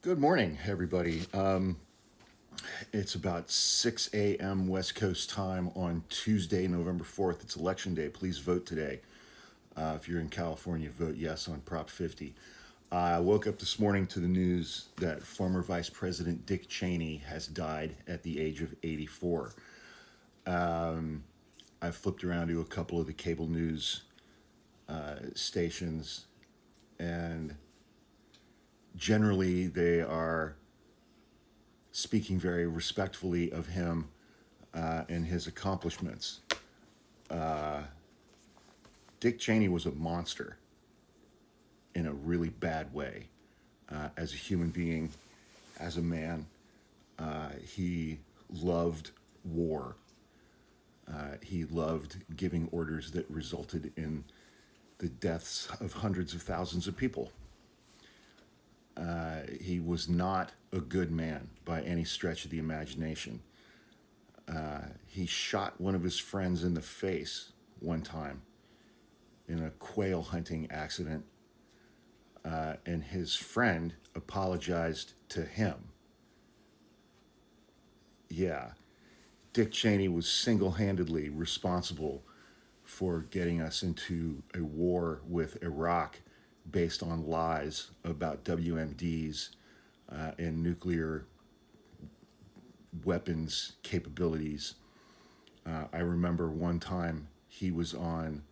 Good morning, everybody. It's about 6 a.m. West Coast time on Tuesday, November 4th. It's Election Day. Please vote today. If you're in California, vote yes on Prop 50. I woke up this morning to the news that former Vice President Dick Cheney has died at the age of 84. I've flipped around to a couple of the cable news stations, and generally they are speaking very respectfully of him and his accomplishments. Dick Cheney was a monster in a really bad way. As a human being, as a man, he loved war. He loved giving orders that resulted in the deaths of hundreds of thousands of people. He was not a good man by any stretch of the imagination. He shot one of his friends in the face one time in a quail hunting accident, and his friend apologized to him. Yeah, Dick Cheney was single-handedly responsible for getting us into a war with Iraq based on lies about WMDs and nuclear weapons capabilities. I remember one time he was on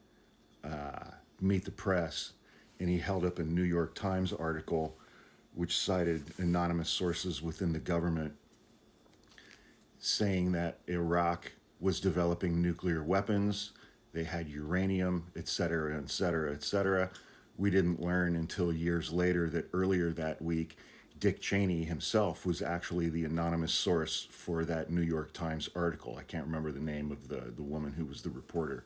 Meet the Press, and he held up a New York Times article which cited anonymous sources within the government saying that Iraq was developing nuclear weapons, they had uranium, et cetera, et cetera, et cetera. We didn't learn until years later that earlier that week, Dick Cheney himself was actually the anonymous source for that New York Times article. I can't remember the name of the woman who was the reporter.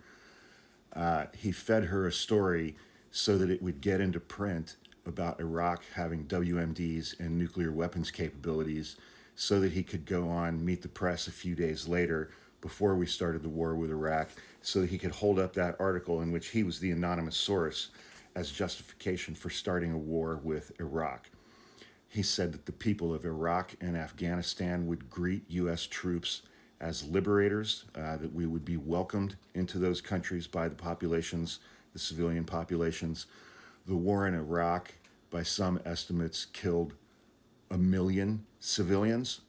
He fed her a story so that it would get into print about Iraq having WMDs and nuclear weapons capabilities so that he could go on Meet the Press a few days later before we started the war with Iraq so that he could hold up that article in which he was the anonymous source as justification for starting a war with Iraq. He said that the people of Iraq and Afghanistan would greet U.S. troops as liberators, that we would be welcomed into those countries by the populations, the civilian populations. The war in Iraq, by some estimates, killed 1 million civilians.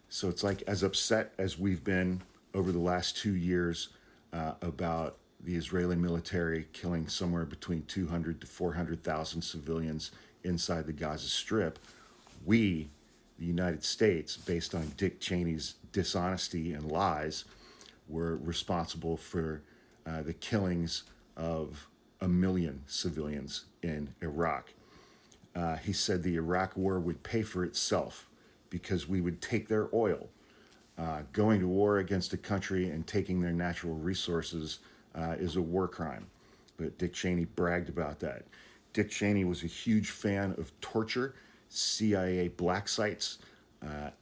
So it's like, as upset as we've been over the last 2 years about the Israeli military killing somewhere between 200 to 400,000 civilians inside the Gaza Strip, we, the United States, based on Dick Cheney's dishonesty and lies, were responsible for the killings of 1 million civilians in Iraq. He said the Iraq war would pay for itself because we would take their oil. Going to war against a country and taking their natural resources is a war crime. But Dick Cheney bragged about that. Dick Cheney was a huge fan of torture, CIA black sites,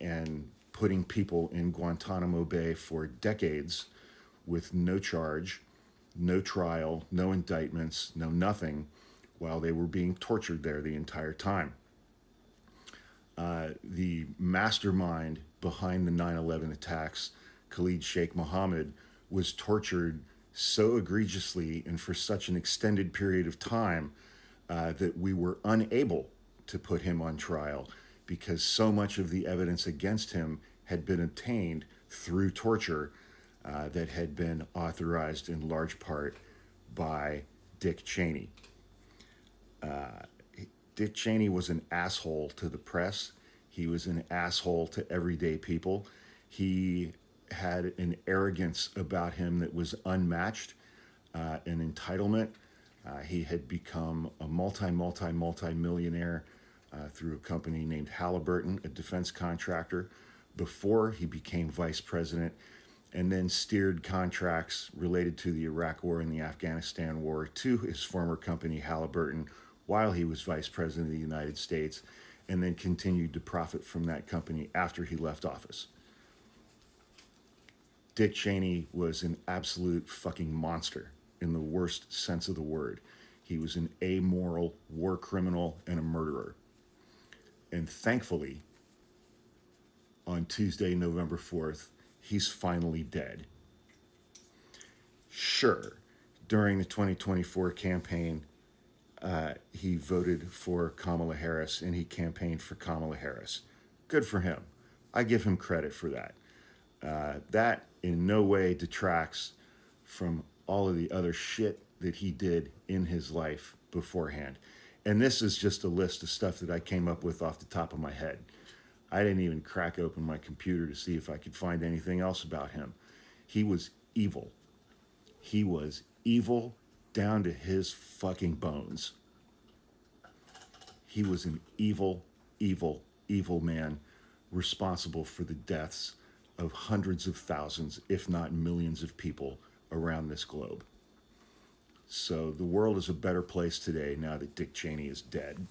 and putting people in Guantanamo Bay for decades with no charge, no trial, no indictments, no nothing, while they were being tortured there the entire time. The mastermind behind the 9/11 attacks, Khalid Sheikh Mohammed, was tortured so egregiously and for such an extended period of time that we were unable to put him on trial because so much of the evidence against him had been obtained through torture that had been authorized in large part by Dick Cheney. Dick Cheney was an asshole to the press. He was an asshole to everyday people. He had an arrogance about him that was unmatched, an entitlement. He had become a multi-millionaire through a company named Halliburton, a defense contractor, before he became vice president, and then steered contracts related to the Iraq War and the Afghanistan War to his former company, Halliburton, while he was vice president of the United States, and then continued to profit from that company after he left office. Dick Cheney was an absolute fucking monster in the worst sense of the word. He was an amoral war criminal and a murderer. And thankfully, on Tuesday, November 4th, he's finally dead. Sure, during the 2024 campaign, he voted for Kamala Harris and he campaigned for Kamala Harris. Good for him. I give him credit for that. That in no way detracts from all of the other shit that he did in his life beforehand. And this is just a list of stuff that I came up with off the top of my head. I didn't even crack open my computer to see if I could find anything else about him. He was evil. He was evil down to his fucking bones. He was an evil, evil, evil man responsible for the deaths of hundreds of thousands, if not millions of people around this globe. So the world is a better place today now that Dick Cheney is dead.